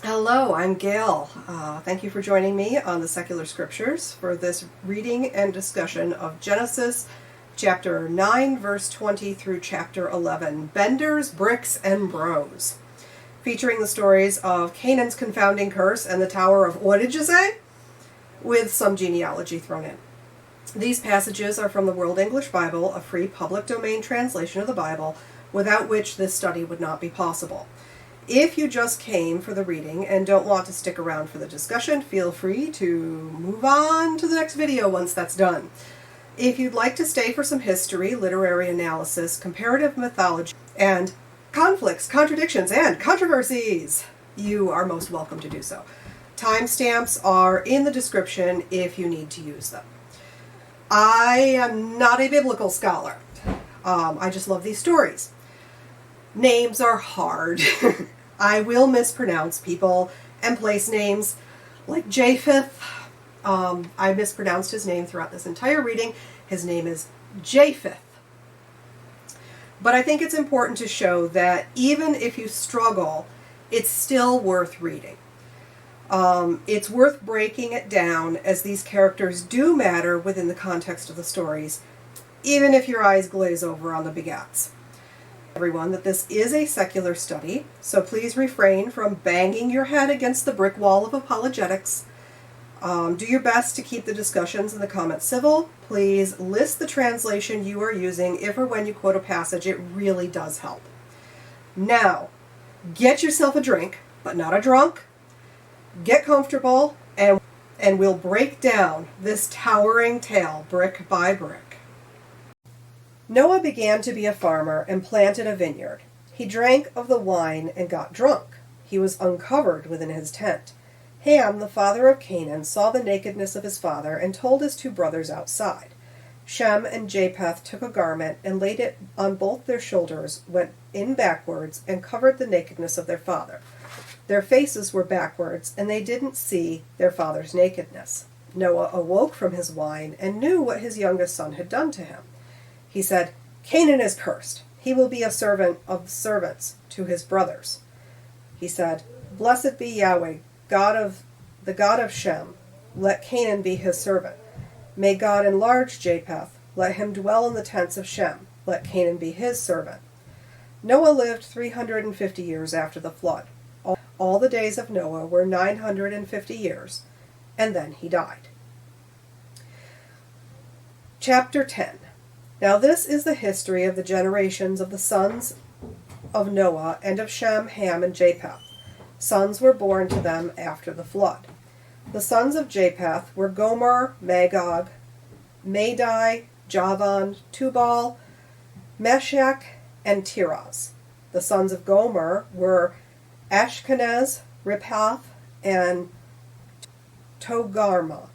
Hello, I'm Gail. Thank you for joining me on the Secular Scriptures for this reading and discussion of Genesis chapter 9, verse 20 through chapter 11, Benders, Bricks, and Bros, featuring the stories of Canaan's confounding curse and the Tower of, what did you say? With some genealogy thrown in. These passages are from the World English Bible, a free public domain translation of the Bible, without which this study would not be possible. If you just came for the reading and don't want to stick around for the discussion, feel free to move on to the next video once that's done. If you'd like to stay for some history, literary analysis, comparative mythology, and conflicts, contradictions, and controversies, you are most welcome to do so. Timestamps are in the description if you need to use them. I am not a biblical scholar. I just love these stories. Names are hard. I will mispronounce people and place names like Japheth. I mispronounced his name throughout this entire reading. His name is Japheth. But I think it's important to show that even if you struggle, it's still worth reading. It's worth breaking it down, as these characters do matter within the context of the stories, even if your eyes glaze over on the begats. Everyone, that this is a secular study, so please refrain from banging your head against the brick wall of apologetics. Do your best to keep the discussions and the comments civil. Please list the translation you are using if or when you quote a passage. It really does help. Now, get yourself a drink, but not a drunk. Get comfortable, and we'll break down this towering tale brick by brick. Noah began to be a farmer and planted a vineyard. He drank of the wine and got drunk. He was uncovered within his tent. Ham, the father of Canaan, saw the nakedness of his father and told his two brothers outside. Shem and Japheth took a garment and laid it on both their shoulders, went in backwards, and covered the nakedness of their father. Their faces were backwards, and they didn't see their father's nakedness. Noah awoke from his wine and knew what his youngest son had done to him. He said, "Canaan is cursed. He will be a servant of servants to his brothers." He said, "Blessed be Yahweh, the God of Shem. Let Canaan be his servant. May God enlarge Japheth. Let him dwell in the tents of Shem. Let Canaan be his servant." Noah lived 350 years after the flood. All the days of Noah were 950 years, and then he died. Chapter 10. Now this is the history of the generations of the sons of Noah and of Shem, Ham, and Japheth. Sons were born to them after the flood. The sons of Japheth were Gomer, Magog, Madai, Javan, Tubal, Meshach, and Tiras. The sons of Gomer were Ashkenaz, Riphath, and Togarmah.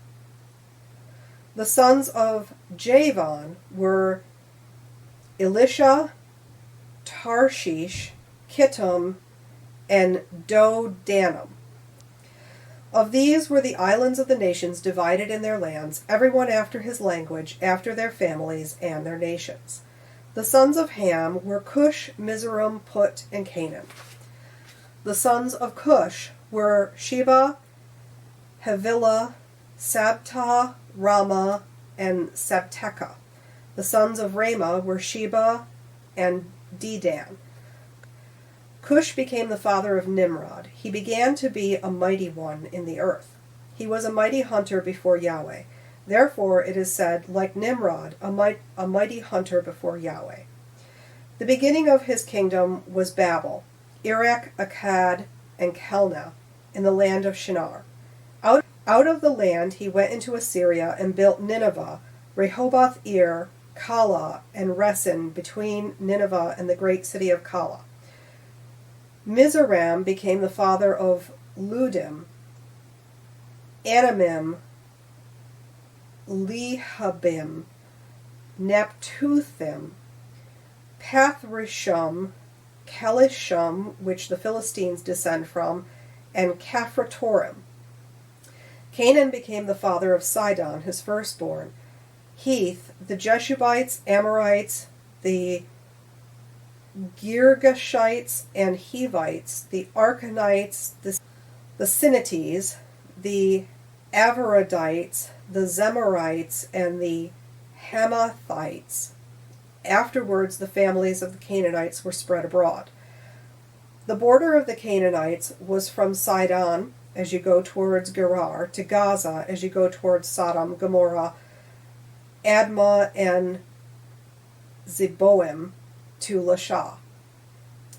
The sons of Javan were Elisha, Tarshish, Kittim, and Dodanim. Of these were the islands of the nations divided in their lands, everyone after his language, after their families and their nations. The sons of Ham were Cush, Mizraim, Put, and Canaan. The sons of Cush were Sheba, Havilah, Sabta, Ramah, and Sabteca. The sons of Ramah were Sheba and Dedan. Cush became the father of Nimrod. He began to be a mighty one in the earth. He was a mighty hunter before Yahweh. Therefore it is said, like Nimrod, a mighty hunter before Yahweh. The beginning of his kingdom was Babel, Erech, Akkad, and Calneh, in the land of Shinar. Out of the land he went into Assyria and built Nineveh, Rehoboth-ir, Calah, and Resen between Nineveh and the great city of Calah. Mizraim became the father of Ludim, Anamim, Lehabim, Naptuthim, Pathrishum, Kelishum, which the Philistines descend from, and Caphratorim. Canaan became the father of Sidon, his firstborn, Heth, the Jeshubites, Amorites, the Girgashites and Hivites, the Archonites, the the Sinites, the Avaradites, the Zemarites, and the Hamathites. Afterwards, the families of the Canaanites were spread abroad. The border of the Canaanites was from Sidon, as you go towards Gerar, to Gaza, as you go towards Sodom, Gomorrah, Admah, and Zeboim, to Lasha.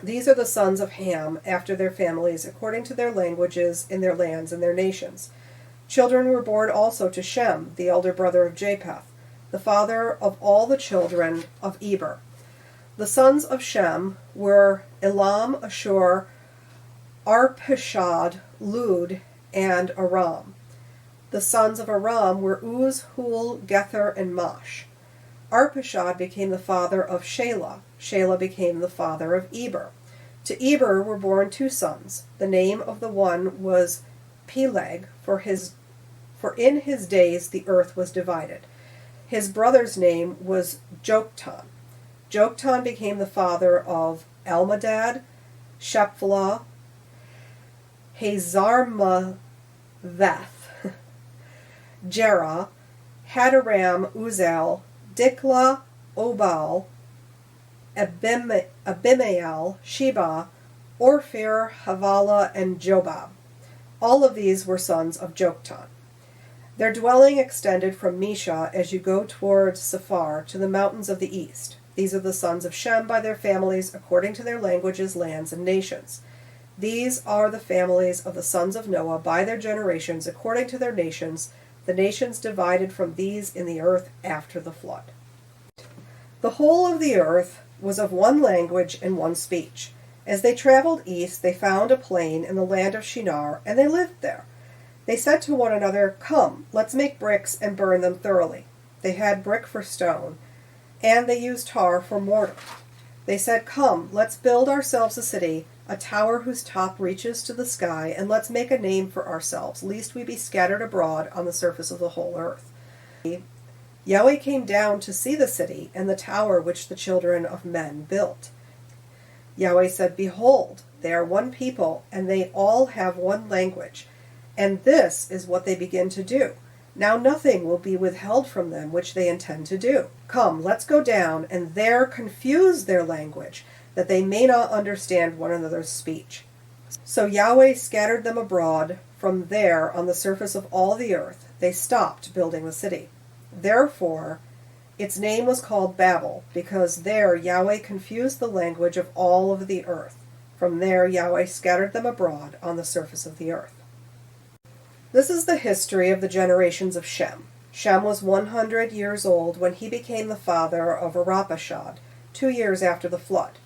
These are the sons of Ham, after their families, according to their languages, in their lands and their nations. Children were born also to Shem, the elder brother of Japheth, the father of all the children of Eber. The sons of Shem were Elam, Ashur, Arpachshad, Lud, and Aram. The sons of Aram were Uz, Hul, Gether, and Mash. Arpachshad became the father of Shelah. Shelah became the father of Eber. To Eber were born two sons. The name of the one was Peleg, for in his days the earth was divided. His brother's name was Joktan. Joktan became the father of Almadad, Shephelah, Hazarmaveth, Jerah, Hadaram, Uzal, Dikla, Obal, Abimael, Sheba, Orphir, Havilah, and Jobab. All of these were sons of Joktan. Their dwelling extended from Mesha as you go towards Sephar to the mountains of the east. These are the sons of Shem by their families, according to their languages, lands, and nations. These are the families of the sons of Noah by their generations, according to their nations, the nations divided from these in the earth after the flood. The whole of the earth was of one language and one speech. As they traveled east, they found a plain in the land of Shinar, and they lived there. They said to one another, "Come, let's make bricks and burn them thoroughly." They had brick for stone, and they used tar for mortar. They said, "Come, let's build ourselves a city, a tower whose top reaches to the sky, and let's make a name for ourselves, lest we be scattered abroad on the surface of the whole earth." Yahweh came down to see the city and the tower which the children of men built. Yahweh said, "Behold, they are one people, and they all have one language. And this is what they begin to do. Now nothing will be withheld from them which they intend to do. Come, let's go down, and there confuse their language, that they may not understand one another's speech." So Yahweh scattered them abroad from there on the surface of all the earth. They stopped building the city. Therefore, its name was called Babel, because there Yahweh confused the language of all of the earth. From there Yahweh scattered them abroad on the surface of the earth. This is the history of the generations of Shem. Shem was 100 years old when he became the father of Arpachshad, 2 years after the flood.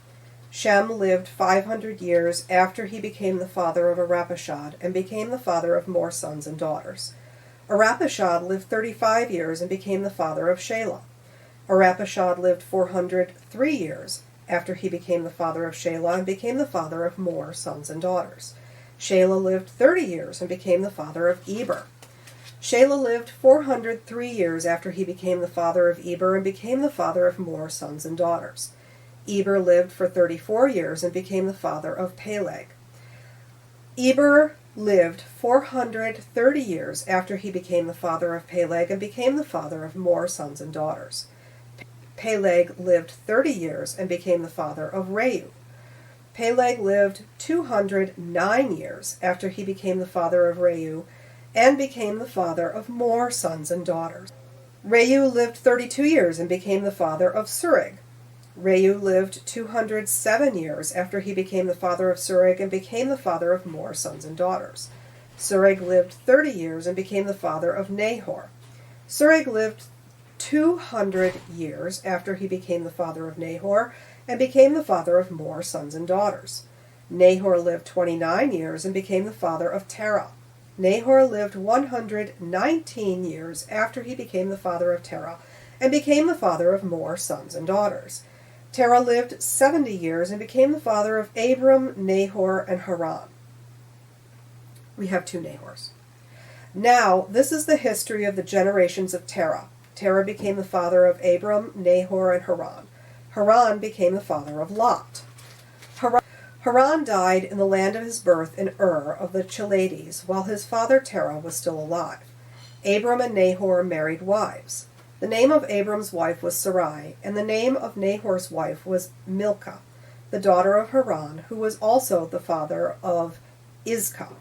Shem lived 500 years after he became the father of Arpachshad, and became the father of more sons and daughters. Arpachshad lived 35 years and became the father of Shelah. Arpachshad lived 403 years after he became the father of Shelah, and became the father of more sons and daughters. Shelah lived 30 years and became the father of Eber. Shelah lived 403 years after he became the father of Eber, and became the father of more sons and daughters. Eber lived for 34 years and became the father of Peleg. Eber lived 430 years after he became the father of Peleg, and became the father of more sons and daughters. Peleg lived 30 years and became the father of Reu. Peleg lived 209 years after he became the father of Reu, and became the father of more sons and daughters. Reu lived 32 years and became the father of Serug. Reu lived 207 years after he became the father of Serug, and became the father of more sons and daughters. Serug lived 30 years and became the father of Nahor. Serug lived 200 years after he became the father of Nahor, and became the father of more sons and daughters. Nahor lived 29 years and became the father of Terah. Nahor lived 119 years after he became the father of Terah, and became the father of more sons and daughters. Terah lived 70 years and became the father of Abram, Nahor, and Haran. We have 2 Nahors. Now, this is the history of the generations of Terah. Terah became the father of Abram, Nahor, and Haran. Haran became the father of Lot. Haran died in the land of his birth in Ur of the Chaldees, while his father Terah was still alive. Abram and Nahor married wives. The name of Abram's wife was Sarai, and the name of Nahor's wife was Milcah, the daughter of Haran, who was also the father of Iscah.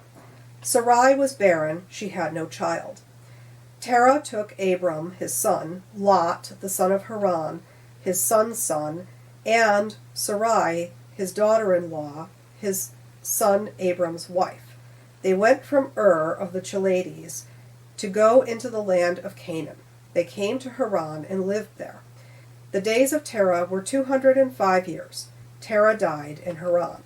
Sarai was barren, she had no child. Terah took Abram, his son, Lot, the son of Haran, his son's son, and Sarai, his daughter-in-law, his son Abram's wife. They went from Ur of the Chaldees to go into the land of Canaan. They came to Haran and lived there. The days of Terah were 205 years. Terah died in Haran.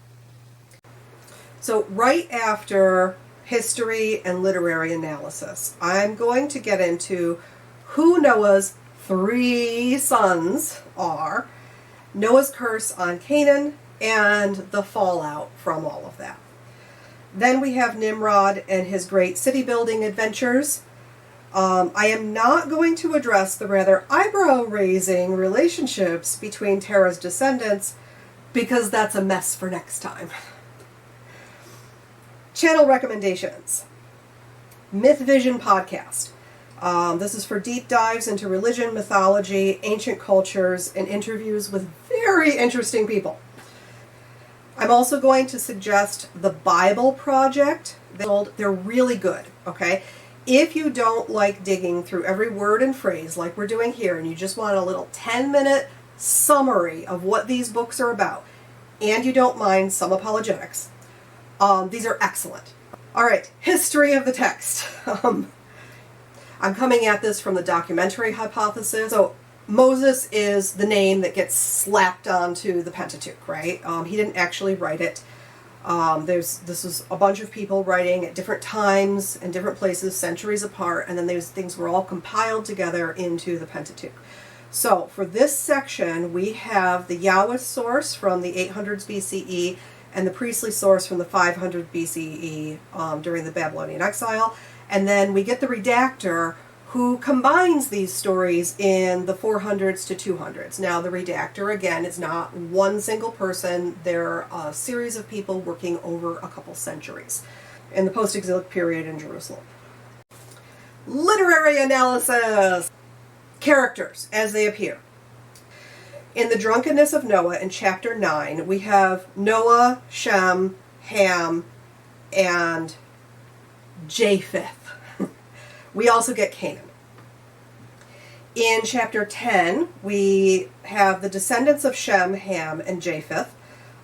So right after history and literary analysis, I'm going to get into who Noah's 3 sons are, Noah's curse on Canaan, and the fallout from all of that. Then we have Nimrod and his great city-building adventures. I am not going to address the rather eyebrow-raising relationships between Terah's descendants because that's a mess for next time. Channel recommendations. Myth Vision podcast. This is for deep dives into religion, mythology, ancient cultures, and interviews with very interesting people. I'm also going to suggest the Bible Project. They're really good, okay? If you don't like digging through every word and phrase like we're doing here, and you just want a little 10-minute summary of what these books are about, and you don't mind some apologetics, these are excellent. All right, history of the text. I'm coming at this from the documentary hypothesis. So Moses is the name that gets slapped onto the Pentateuch, right? He didn't actually write it. This is a bunch of people writing at different times and different places, centuries apart, and then those things were all compiled together into the Pentateuch. So for this section, we have the Yahweh source from the 800s BCE and the priestly source from the 500 BCE during the Babylonian exile. And then we get the redactor who combines these stories in the 400s to 200s. Now, the redactor, again, is not one single person. They're a series of people working over a couple centuries in the post-exilic period in Jerusalem. Literary analysis. Characters as they appear. In the Drunkenness of Noah in chapter 9, we have Noah, Shem, Ham, and Japheth. We also get Canaan. In chapter 10, we have the descendants of Shem, Ham, and Japheth.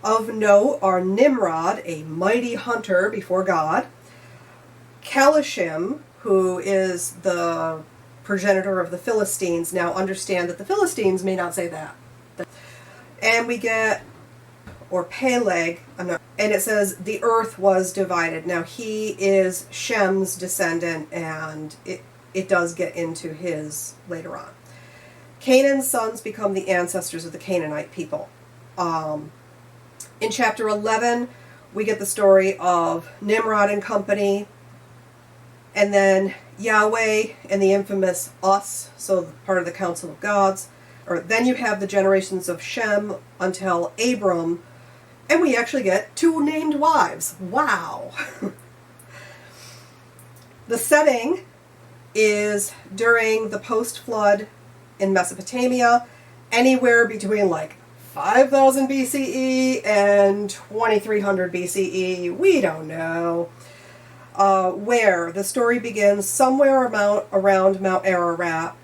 Of note are Nimrod, a mighty hunter before God, Kalashim, who is the progenitor of the Philistines. Now understand that the Philistines may not say that. And we get, or Peleg, and it says the earth was divided. Now he is Shem's descendant, and it does get into his later on. Canaan's sons become the ancestors of the Canaanite people. In chapter 11, we get the story of Nimrod and company, and then Yahweh and the infamous us, so part of the Council of Gods. Or then you have the generations of Shem until Abram, and we actually get 2 named wives. Wow! The setting is during the post-flood in Mesopotamia, anywhere between like 5000 BCE and 2300 BCE. We don't know. Where the story begins somewhere around Mount Ararat,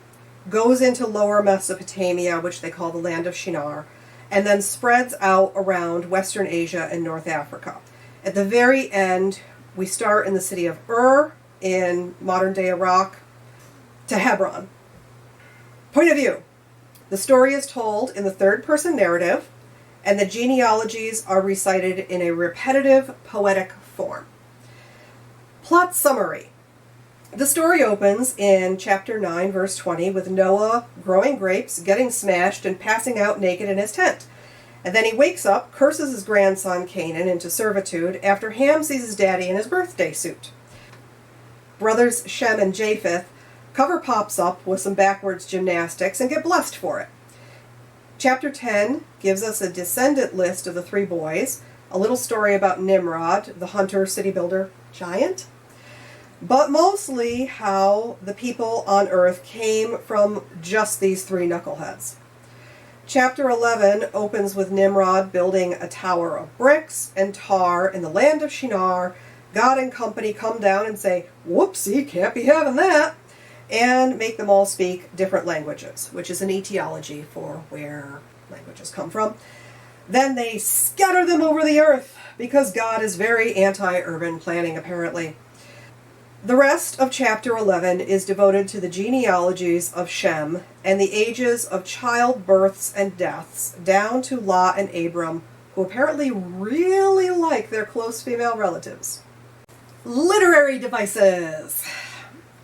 goes into lower Mesopotamia, which they call the land of Shinar, and then spreads out around Western Asia and North Africa. At the very end, we start in the city of Ur in modern-day Iraq to Hebron. Point of view. The story is told in the third-person narrative, and the genealogies are recited in a repetitive, poetic form. Plot summary. The story opens in chapter 9, verse 20, with Noah growing grapes, getting smashed, and passing out naked in his tent. And then he wakes up, curses his grandson Canaan into servitude after Ham sees his daddy in his birthday suit. Brothers Shem and Japheth cover pops up with some backwards gymnastics and get blessed for it. Chapter 10 gives us a descendant list of the 3 boys. a little story about Nimrod, the hunter, city builder, giant, but mostly how the people on earth came from just these three knuckleheads. Chapter 11 opens with Nimrod building a tower of bricks and tar in the land of Shinar. God and company come down and say, whoopsie, can't be having that, and make them all speak different languages, which is an etiology for where languages come from. Then they scatter them over the earth because God is very anti-urban planning, apparently. The rest of chapter 11 is devoted to the genealogies of Shem and the ages of childbirths and deaths down to Lot and Abram, who apparently really like their close female relatives. Literary devices.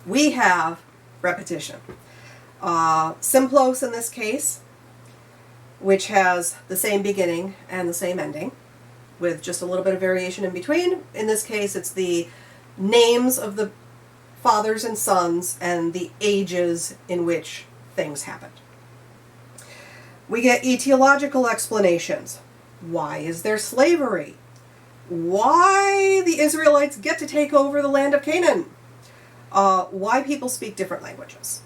We have repetition. Simplos in this case, which has the same beginning and the same ending, with just a little bit of variation in between. In this case, it's the names of the fathers and sons and the ages in which things happened. We get etiological explanations. Why is there slavery? Why the Israelites get to take over the land of Canaan? Why people speak different languages.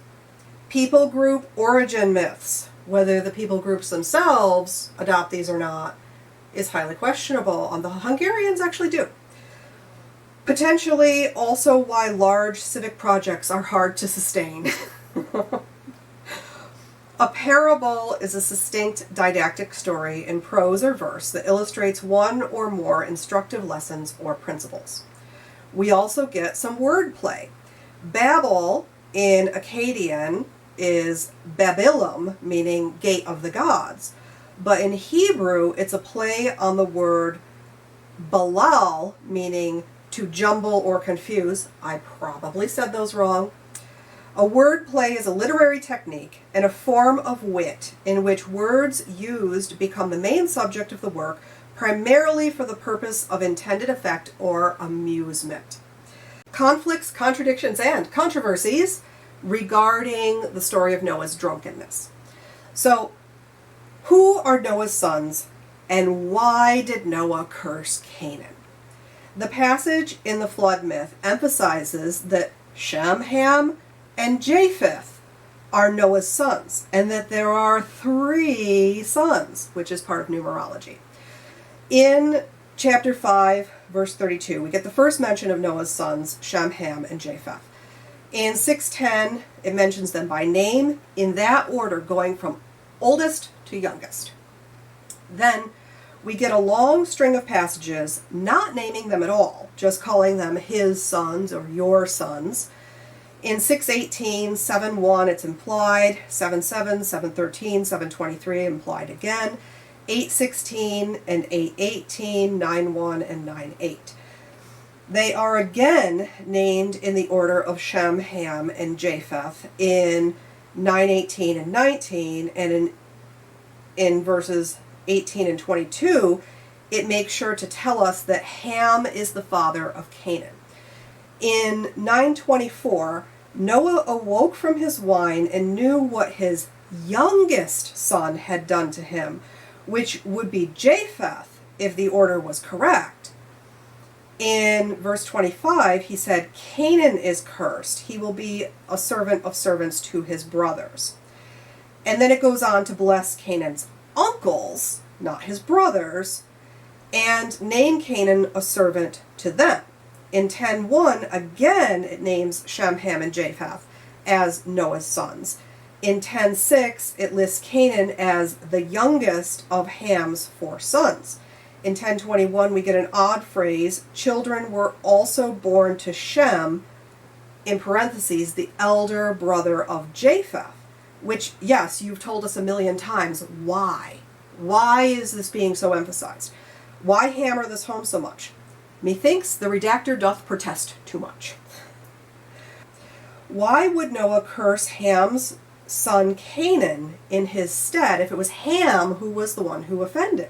People group origin myths. Whether the people groups themselves adopt these or not is highly questionable. The Hungarians actually do. Potentially also why large civic projects are hard to sustain. A parable is a succinct didactic story in prose or verse that illustrates one or more instructive lessons or principles. We also get some wordplay. Babel in Akkadian is Babylum, meaning gate of the gods. But in Hebrew, it's a play on the word balal, meaning to jumble or confuse. I probably said those wrong. A word play is a literary technique and a form of wit in which words used become the main subject of the work, primarily for the purpose of intended effect or amusement. Conflicts, contradictions, and controversies regarding the story of Noah's drunkenness. So, who are Noah's sons, and why did Noah curse Canaan? The passage in the flood myth emphasizes that Shem, Ham, and Japheth are Noah's sons, and that there are 3 sons, which is part of numerology. In chapter 5, verse 32, we get the first mention of Noah's sons, Shem, Ham, and Japheth. In 6:10, it mentions them by name, in that order, going from oldest to youngest. Then we get a long string of passages not naming them at all, just calling them his sons or your sons. In 6:18, 7:1, it's implied, 7:7, 7:13, 7:23, implied again, 8:16 and 8:18, 9:1 and 9:8. They are again named in the order of Shem, Ham, and Japheth in 9:18 and 19, and in verses 18 and 22, it makes sure to tell us that Ham is the father of Canaan. In 9:24, Noah awoke from his wine and knew what his youngest son had done to him, which would be Japheth if the order was correct. In verse 25, he said, Canaan is cursed. He will be a servant of servants to his brothers. And then it goes on to bless Canaan's uncles, not his brothers, and name Canaan a servant to them. In 10:1, again, it names Shem, Ham, and Japheth as Noah's sons. In 10:6, it lists Canaan as the youngest of Ham's 4 sons. In 10:21, we get an odd phrase, children were also born to Shem, in parentheses, the elder brother of Japheth, which, yes, you've told us a million times. Why? Why is this being so emphasized? Why hammer this home so much? Methinks the redactor doth protest too much. Why would Noah curse Ham's son Canaan in his stead if it was Ham who was the one who offended?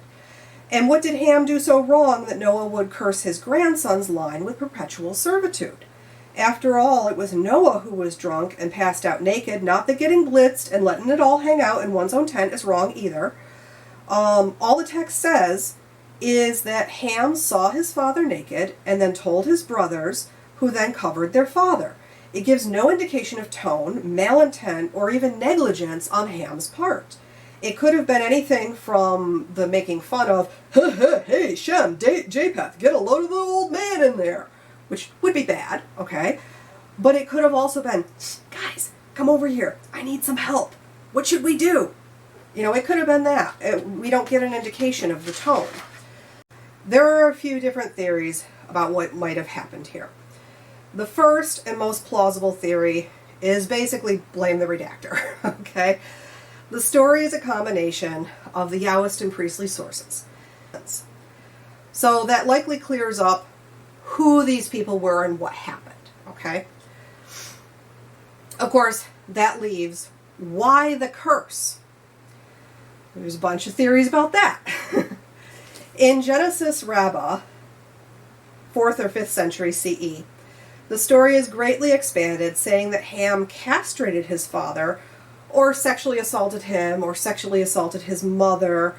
And what did Ham do so wrong that Noah would curse his grandson's line with perpetual servitude? After all, it was Noah who was drunk and passed out naked, not that getting blitzed and letting it all hang out in one's own tent is wrong either. All the text says is that Ham saw his father naked and then told his brothers, who then covered their father. It gives no indication of tone, malintent, or even negligence on Ham's part. It could have been anything from the making fun of, hey, Shem, Japheth, get a load of the old man in there, which would be bad, okay? But it could have also been, guys, come over here. I need some help. What should we do? You know, it could have been that. We don't get an indication of the tone. There are a few different theories about what might have happened here. The first and most plausible theory is basically blame the redactor, okay? The story is a combination of the Yahwist and priestly sources. So that likely clears up who these people were and what happened, okay? Of course, that leaves why the curse. There's a bunch of theories about that. In Genesis Rabbah, 4th or 5th century CE, the story is greatly expanded, saying that Ham castrated his father, or sexually assaulted him, or sexually assaulted his mother,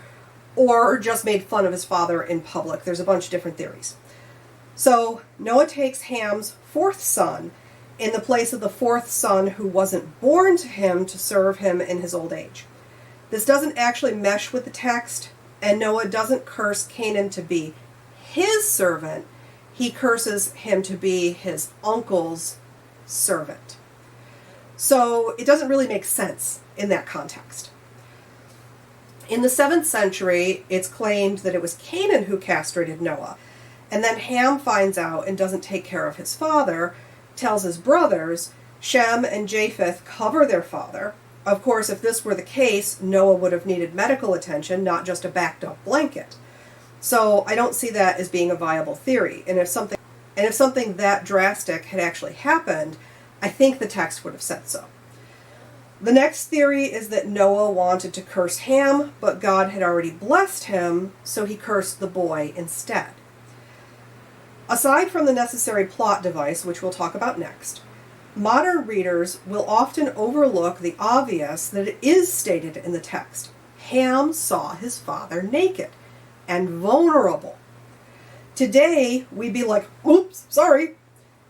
or just made fun of his father in public. There's a bunch of different theories. So Noah takes Ham's 4th son in the place of the 4th son who wasn't born to him to serve him in his old age. This doesn't actually mesh with the text, and Noah doesn't curse Canaan to be his servant. He curses him to be his uncle's servant. So it doesn't really make sense in that context. In the 7th century, it's claimed that it was Canaan who castrated Noah. And then Ham finds out and doesn't take care of his father, tells his brothers. Shem and Japheth cover their father. Of course, if this were the case, Noah would have needed medical attention, not just a backed up blanket. So I don't see that as being a viable theory. And if something that drastic had actually happened, I think the text would have said so. The next theory is that Noah wanted to curse Ham, but God had already blessed him, so he cursed the boy instead. Aside from the necessary plot device, which we'll talk about next, modern readers will often overlook the obvious that it is stated in the text. Ham saw his father naked and vulnerable. Today, we'd be like, oops, sorry,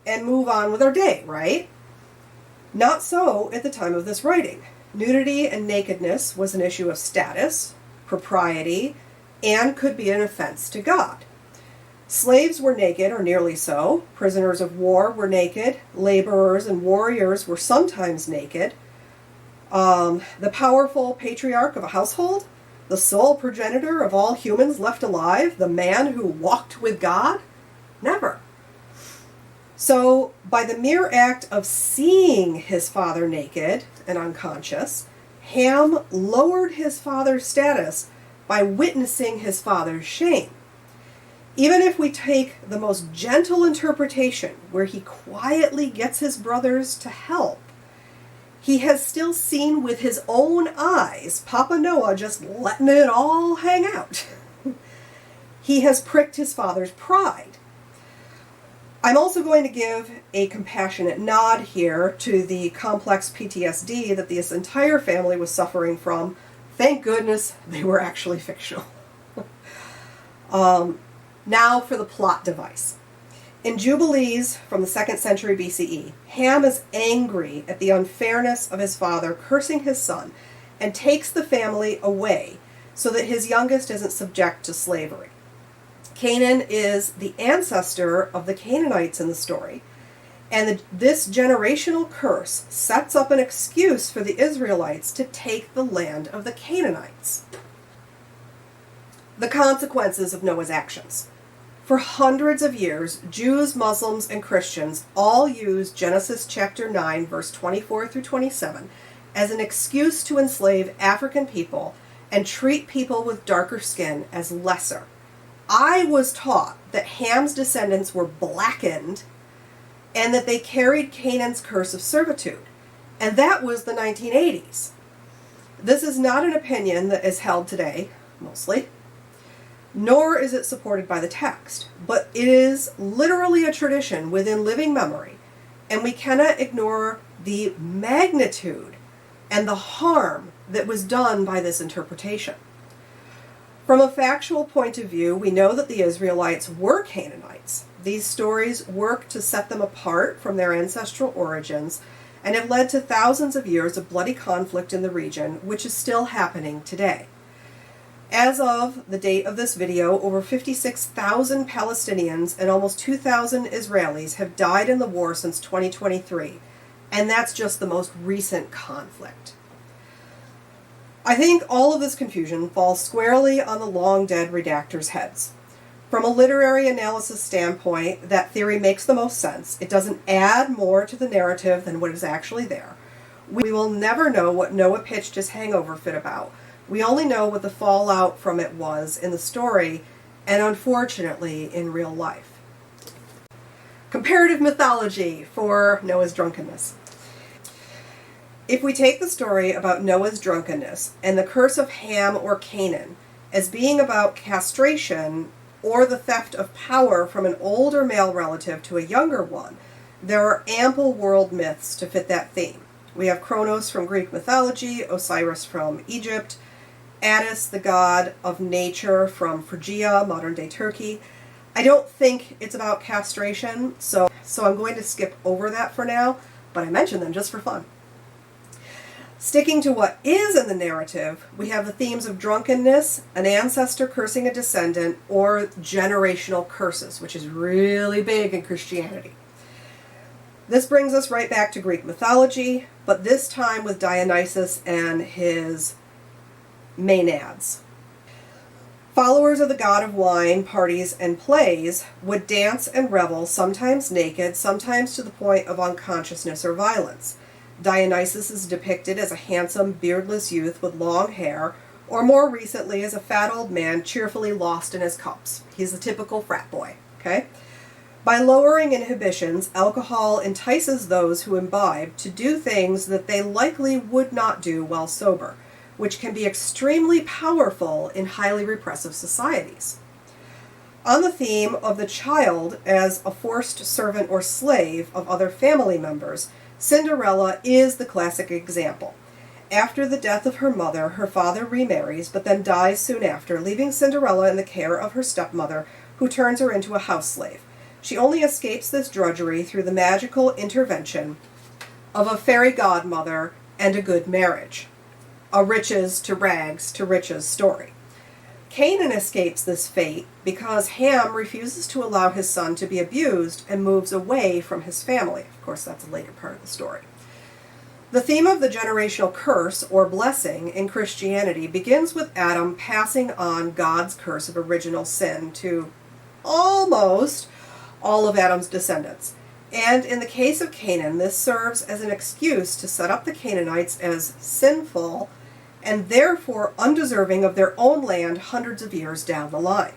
and move on with our day, right? Not so at the time of this writing. Nudity and nakedness was an issue of status, propriety, and could be an offense to God. Slaves were naked, or nearly so. Prisoners of war were naked. Laborers and warriors were sometimes naked. The powerful patriarch of a household, the sole progenitor of all humans left alive, the man who walked with God? Never. So, by the mere act of seeing his father naked and unconscious, Ham lowered his father's status by witnessing his father's shame. Even if we take the most gentle interpretation, where he quietly gets his brothers to help, he has still seen with his own eyes Papa Noah just letting it all hang out. He has pricked his father's pride. I'm also going to give a compassionate nod here to the complex PTSD that this entire family was suffering from. Thank goodness they were actually fictional. Now for the plot device. In Jubilees from the 2nd century BCE, Ham is angry at the unfairness of his father cursing his son and takes the family away so that his youngest isn't subject to slavery. Canaan is the ancestor of the Canaanites in the story, and this generational curse sets up an excuse for the Israelites to take the land of the Canaanites. The consequences of Noah's actions. For hundreds of years, Jews, Muslims, and Christians all used Genesis chapter 9, verse 24 through 27 as an excuse to enslave African people and treat people with darker skin as lesser. I was taught that Ham's descendants were blackened and that they carried Canaan's curse of servitude, and that was the 1980s. This is not an opinion that is held today, mostly, nor is it supported by the text, but it is literally a tradition within living memory, and we cannot ignore the magnitude and the harm that was done by this interpretation. From a factual point of view, we know that the Israelites were Canaanites. These stories work to set them apart from their ancestral origins and have led to thousands of years of bloody conflict in the region, which is still happening today. As of the date of this video, over 56,000 Palestinians and almost 2,000 Israelis have died in the war since 2023, and that's just the most recent conflict. I think all of this confusion falls squarely on the long-dead redactors' heads. From a literary analysis standpoint, that theory makes the most sense. It doesn't add more to the narrative than what is actually there. We will never know what Noah pitched his hangover fit about. We only know what the fallout from it was in the story, and unfortunately, in real life. Comparative mythology for Noah's drunkenness. If we take the story about Noah's drunkenness and the curse of Ham or Canaan as being about castration or the theft of power from an older male relative to a younger one, there are ample world myths to fit that theme. We have Kronos from Greek mythology, Osiris from Egypt, Attis, the god of nature, from Phrygia, modern-day Turkey. I don't think it's about castration, so I'm going to skip over that for now, but I mention them just for fun. Sticking to what is in the narrative, we have the themes of drunkenness, an ancestor cursing a descendant, or generational curses, which is really big in Christianity. This brings us right back to Greek mythology, but this time with Dionysus and his Maenads. Followers of the god of wine, parties, and plays would dance and revel, sometimes naked, sometimes to the point of unconsciousness or violence. Dionysus is depicted as a handsome, beardless youth with long hair, or more recently as a fat old man cheerfully lost in his cups. He's the typical frat boy, okay? By lowering inhibitions, alcohol entices those who imbibe to do things that they likely would not do while sober, which can be extremely powerful in highly repressive societies. On the theme of the child as a forced servant or slave of other family members, Cinderella is the classic example. After the death of her mother, her father remarries, but then dies soon after, leaving Cinderella in the care of her stepmother, who turns her into a house slave. She only escapes this drudgery through the magical intervention of a fairy godmother and a good marriage. A riches to rags to riches story. Canaan escapes this fate because Ham refuses to allow his son to be abused and moves away from his family. Of course, that's a later part of the story. The theme of the generational curse, or blessing, in Christianity begins with Adam passing on God's curse of original sin to almost all of Adam's descendants. And in the case of Canaan, this serves as an excuse to set up the Canaanites as sinful and therefore undeserving of their own land hundreds of years down the line.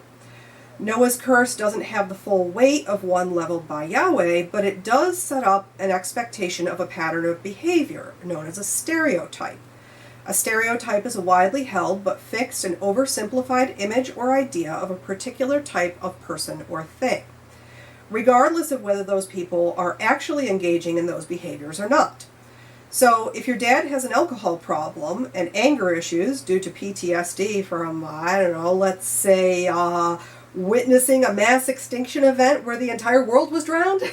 Noah's curse doesn't have the full weight of one leveled by Yahweh, but it does set up an expectation of a pattern of behavior, known as a stereotype. A stereotype is a widely held but fixed and oversimplified image or idea of a particular type of person or thing, regardless of whether those people are actually engaging in those behaviors or not. So if your dad has an alcohol problem and anger issues due to PTSD from, I don't know, let's say witnessing a mass extinction event where the entire world was drowned,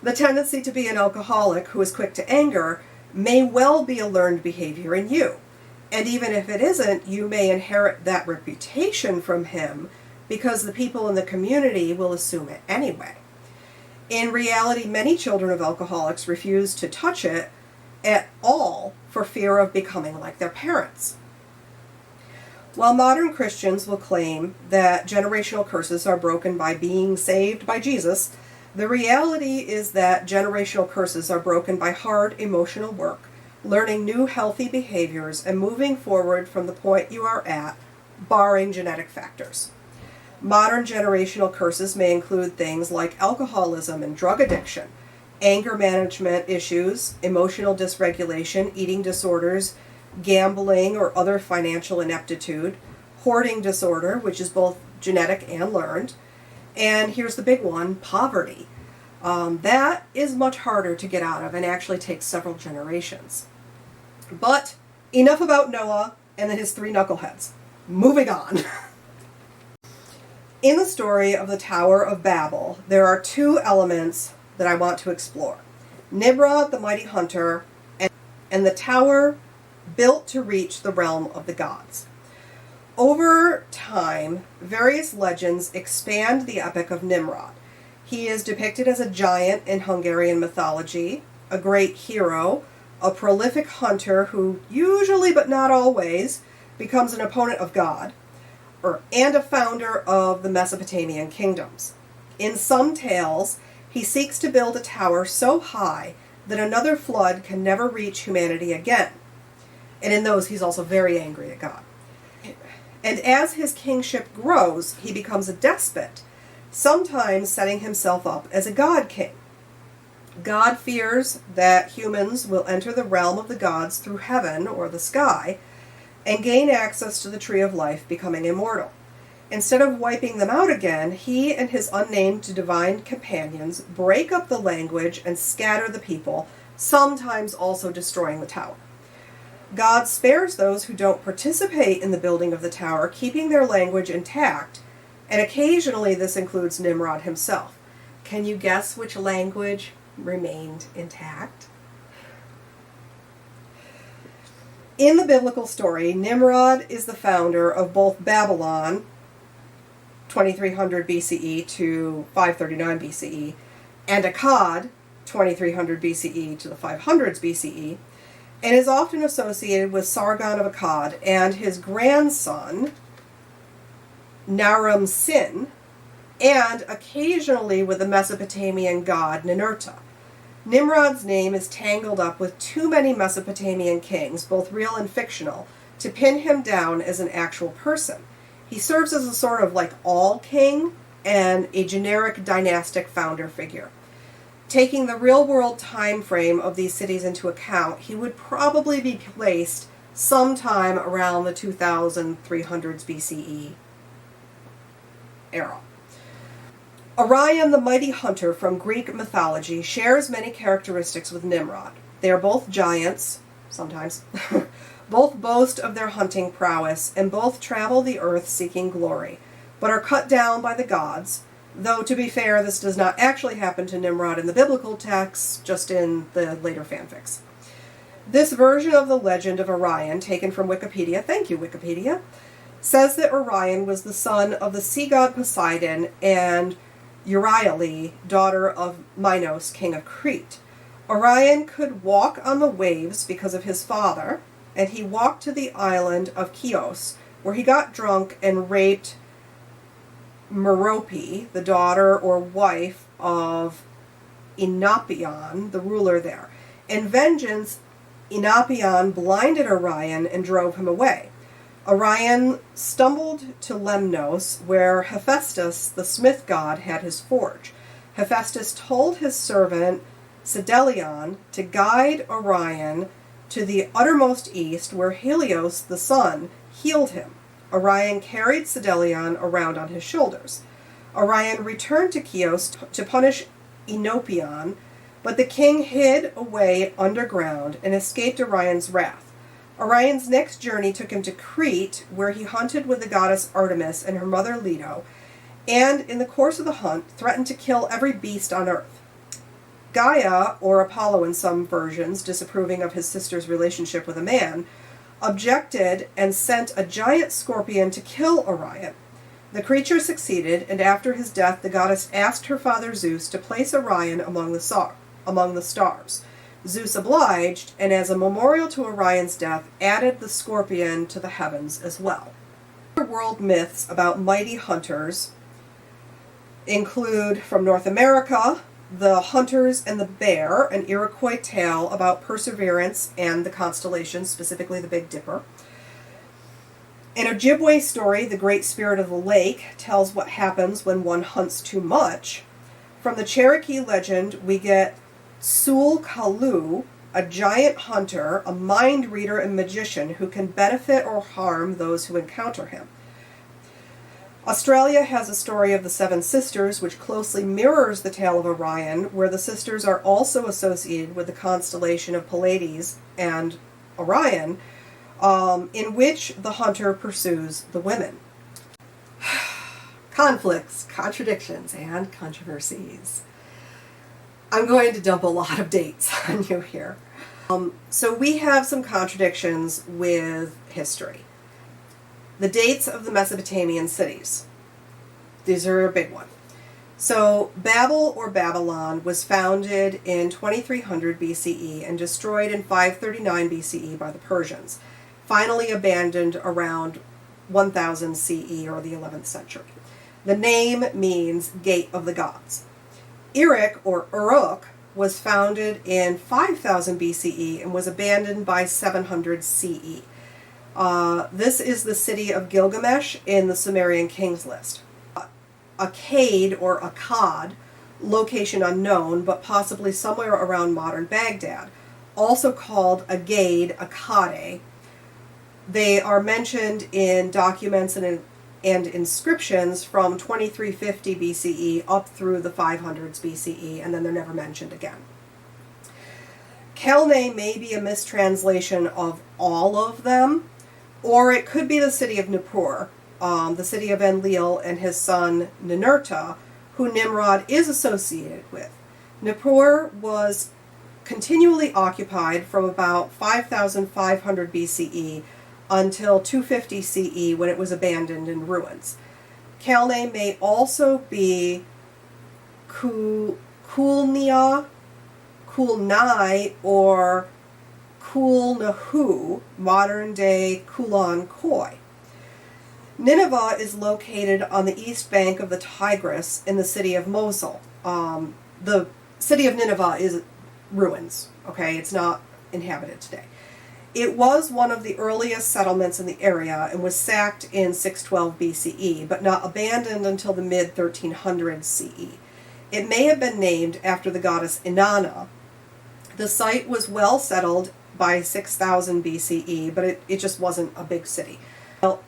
the tendency to be an alcoholic who is quick to anger may well be a learned behavior in you. And even if it isn't, you may inherit that reputation from him because the people in the community will assume it anyway. In reality, many children of alcoholics refuse to touch it at all for fear of becoming like their parents. While modern Christians will claim that generational curses are broken by being saved by Jesus, the reality is that generational curses are broken by hard emotional work, learning new healthy behaviors, and moving forward from the point you are at, barring genetic factors. Modern generational curses may include things like alcoholism and drug addiction, anger management issues, emotional dysregulation, eating disorders, gambling or other financial ineptitude, hoarding disorder, which is both genetic and learned, and here's the big one, poverty. That is much harder to get out of and actually takes several generations. But enough about Noah and his three knuckleheads. moving on. In the story of the Tower of Babel, there are two elements that I want to explore. Nimrod, the mighty hunter, and the tower built to reach the realm of the gods. Over time, various legends expand the epic of Nimrod. He is depicted as a giant in Hungarian mythology, a great hero, a prolific hunter who usually, but not always, becomes an opponent of God, and a founder of the Mesopotamian kingdoms. In some tales, he seeks to build a tower so high that another flood can never reach humanity again. And in those, he's also very angry at God. And as his kingship grows, he becomes a despot, sometimes setting himself up as a god king. God fears that humans will enter the realm of the gods through heaven or the sky and gain access to the tree of life, becoming immortal. Instead of wiping them out again, he and his unnamed divine companions break up the language and scatter the people, sometimes also destroying the tower. God spares those who don't participate in the building of the tower, keeping their language intact, and occasionally this includes Nimrod himself. Can you guess which language remained intact? In the biblical story, Nimrod is the founder of both Babylon, 2300 BCE to 539 BCE, and Akkad, 2300 BCE to the 500s BCE, and is often associated with Sargon of Akkad and his grandson, Naram-Sin, and occasionally with the Mesopotamian god Ninurta. Nimrod's name is tangled up with too many Mesopotamian kings, both real and fictional, to pin him down as an actual person. He serves as a sort of like all-king and a generic dynastic founder figure. Taking the real-world time frame of these cities into account, he would probably be placed sometime around the 2300s BCE era. Orion, the mighty hunter from Greek mythology, shares many characteristics with Nimrod. They are both giants, sometimes. Both boast of their hunting prowess, and both travel the earth seeking glory, but are cut down by the gods, though to be fair, this does not actually happen to Nimrod in the biblical texts, just in the later fanfics. This version of the legend of Orion, taken from Wikipedia, thank you Wikipedia, says that Orion was the son of the sea god Poseidon and Euryale, daughter of Minos, king of Crete. Orion could walk on the waves because of his father, and he walked to the island of Chios, where he got drunk and raped Merope, the daughter or wife of Enopion, the ruler there. In vengeance, Enopion blinded Orion and drove him away. Orion stumbled to Lemnos, where Hephaestus, the smith god, had his forge. Hephaestus told his servant Sedelion to guide Orion to the uttermost east, where Helios, the sun, healed him. Orion carried Sedelion around on his shoulders. Orion returned to Chios to punish Enopion, but the king hid away underground and escaped Orion's wrath. Orion's next journey took him to Crete, where he hunted with the goddess Artemis and her mother Leto, and in the course of the hunt threatened to kill every beast on earth. Gaia, or Apollo in some versions, disapproving of his sister's relationship with a man, objected and sent a giant scorpion to kill Orion. The creature succeeded, and after his death the goddess asked her father Zeus to place Orion among the stars. Zeus obliged, and as a memorial to Orion's death, added the scorpion to the heavens as well. World myths about mighty hunters include, from North America, the Hunters and the Bear, an Iroquois tale about perseverance and the constellations, specifically the Big Dipper. An Ojibwe story, the Great Spirit of the Lake, tells what happens when one hunts too much. From the Cherokee legend, we get Sul Kalu, a giant hunter, a mind reader and magician who can benefit or harm those who encounter him. Australia has a story of the Seven Sisters, which closely mirrors the tale of Orion, where the sisters are also associated with the constellation of Pleiades and Orion. in which the hunter pursues the women. Conflicts, contradictions, and controversies. I'm going to dump a lot of dates on you here. So we have some contradictions with history. The dates of the Mesopotamian cities. These are a big one. So Babel or Babylon was founded in 2300 BCE and destroyed in 539 BCE by the Persians, finally abandoned around 1000 CE or the 11th century. The name means Gate of the Gods. Erech or Uruk was founded in 5000 BCE and was abandoned by 700 CE. This is the city of Gilgamesh in the Sumerian kings list. Akkad or Akkad, location unknown, but possibly somewhere around modern Baghdad, also called Agade, Akkade. They are mentioned in documents and inscriptions from 2350 BCE up through the 500s BCE, and then they're never mentioned again. Calne may be a mistranslation of all of them, or it could be the city of Nippur, the city of Enlil and his son Ninurta, who Nimrod is associated with. Nippur was continually occupied from about 5500 BCE until 250 CE when it was abandoned in ruins. Calne may also be Kulnai, or Kulnahu, modern-day Kulan Khoi. Nineveh is located on the east bank of the Tigris in the city of Mosul. The city of Nineveh is ruins, okay? It's not inhabited today. It was one of the earliest settlements in the area and was sacked in 612 BCE, but not abandoned until the mid-1300s CE. It may have been named after the goddess Inanna. The site was well settled by 6000 BCE, but it just wasn't a big city. Well,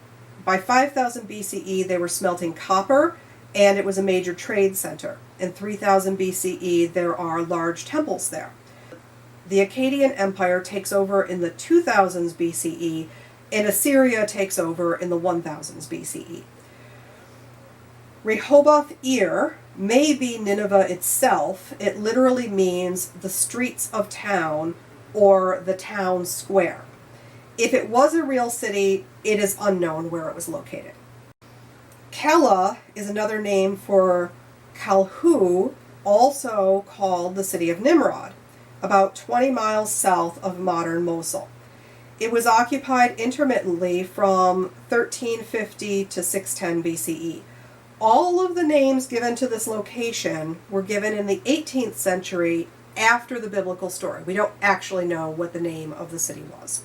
by 5000 BCE, they were smelting copper, and it was a major trade center. In 3000 BCE, there are large temples there. The Akkadian Empire takes over in the 2000s BCE, and Assyria takes over in the 1000s BCE. Rehoboth-ir may be Nineveh itself. It literally means the streets of town or the town square. If it was a real city, it is unknown where it was located. Kela is another name for Kalhu, also called the city of Nimrod, about 20 miles south of modern Mosul. It was occupied intermittently from 1350 to 610 BCE. All of the names given to this location were given in the 18th century after the biblical story. We don't actually know what the name of the city was.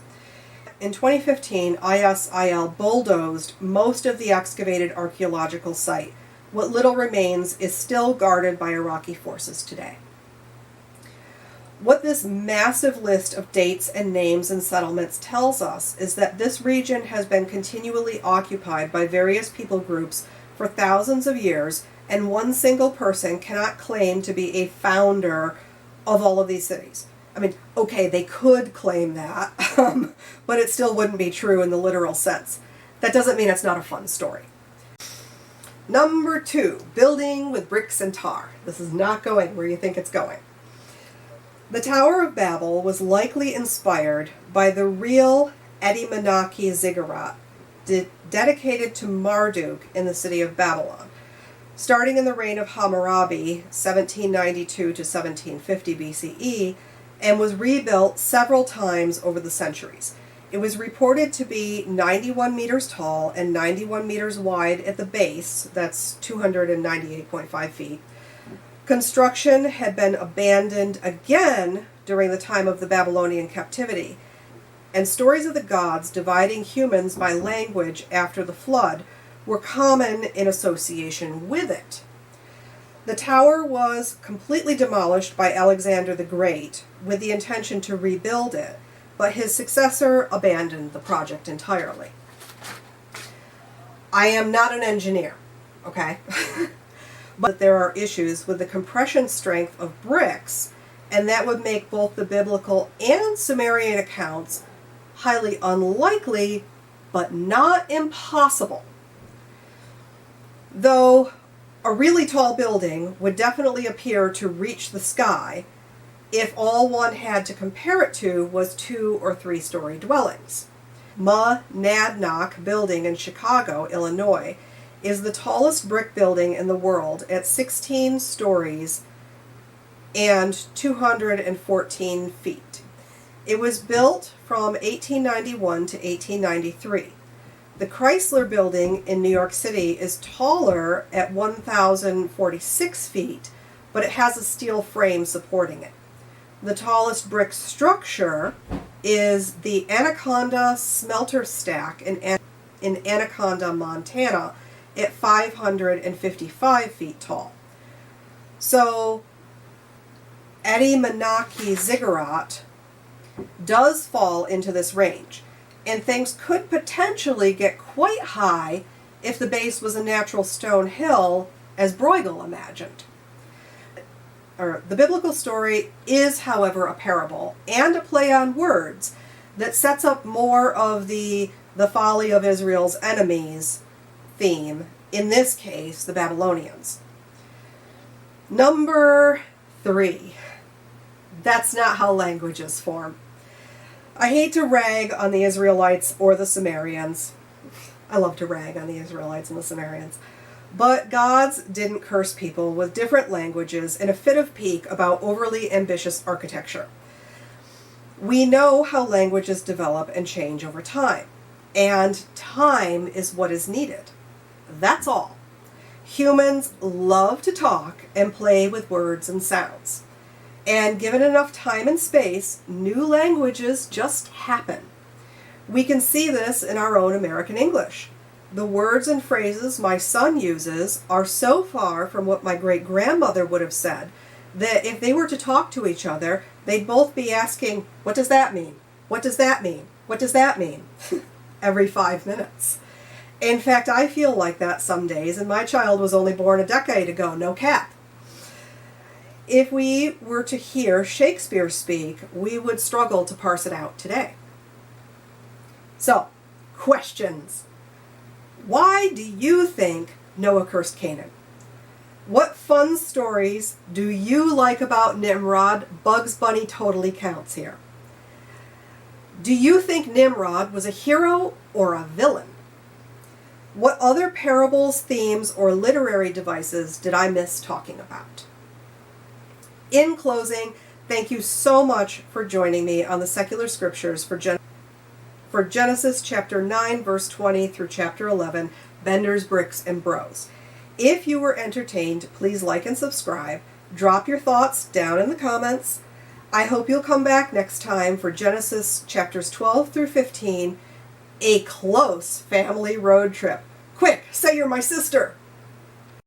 In 2015, ISIL bulldozed most of the excavated archaeological site. What little remains is still guarded by Iraqi forces today. What this massive list of dates and names and settlements tells us is that this region has been continually occupied by various people groups for thousands of years, and one single person cannot claim to be a founder of all of these cities. I mean, okay, they could claim that, but it still wouldn't be true in the literal sense. That doesn't mean it's not a fun story. Number 2, building with bricks and tar. This is not going where you think it's going. The Tower of Babel was likely inspired by the real Etymonaki ziggurat dedicated to Marduk in the city of Babylon, starting in the reign of Hammurabi, 1792 to 1750 BCE, and was rebuilt several times over the centuries. It was reported to be 91 meters tall and 91 meters wide at the base, that's 298.5 feet. Construction had been abandoned again during the time of the Babylonian captivity, and stories of the gods dividing humans by language after the flood were common in association with it. The tower was completely demolished by Alexander the Great with the intention to rebuild it, but his successor abandoned the project entirely. I am not an engineer, okay? But there are issues with the compression strength of bricks, and that would make both the biblical and Sumerian accounts highly unlikely, but not impossible. Though a really tall building would definitely appear to reach the sky if all one had to compare it to was 2 or 3-story dwellings. Monadnock Building in Chicago, Illinois, is the tallest brick building in the world at 16 stories and 214 feet. It was built from 1891 to 1893. The Chrysler Building in New York City is taller at 1,046 feet, but it has a steel frame supporting it. The tallest brick structure is the Anaconda Smelter Stack in Anaconda, Montana, at 555 feet tall. So Eddie Menachie Ziggurat does fall into this range, and things could potentially get quite high if the base was a natural stone hill, as Bruegel imagined. The biblical story is, however, a parable and a play on words that sets up more of the folly of Israel's enemies theme, in this case, the Babylonians. Number 3. That's not how languages form. I hate to rag on the Israelites or the Sumerians. I love to rag on the Israelites and the Sumerians. But gods didn't curse people with different languages in a fit of pique about overly ambitious architecture. We know how languages develop and change over time, and time is what is needed. That's all. Humans love to talk and play with words and sounds. And given enough time and space, new languages just happen. We can see this in our own American English. The words and phrases my son uses are so far from what my great-grandmother would have said that if they were to talk to each other, they'd both be asking, "What does that mean? What does that mean? What does that mean?" every 5 minutes. In fact, I feel like that some days, and my child was only born a decade ago, no cap. If we were to hear Shakespeare speak, we would struggle to parse it out today. So, questions. Why do you think Noah cursed Canaan? What fun stories do you like about Nimrod? Bugs Bunny totally counts here. Do you think Nimrod was a hero or a villain? What other parables, themes, or literary devices did I miss talking about? In closing, thank you so much for joining me on the Secular Scriptures for Genesis chapter 9, verse 20 through chapter 11, Benders, Bricks, and Bros. If you were entertained, please like and subscribe. Drop your thoughts down in the comments. I hope you'll come back next time for Genesis chapters 12 through 15, a close family road trip. Quick, say you're my sister!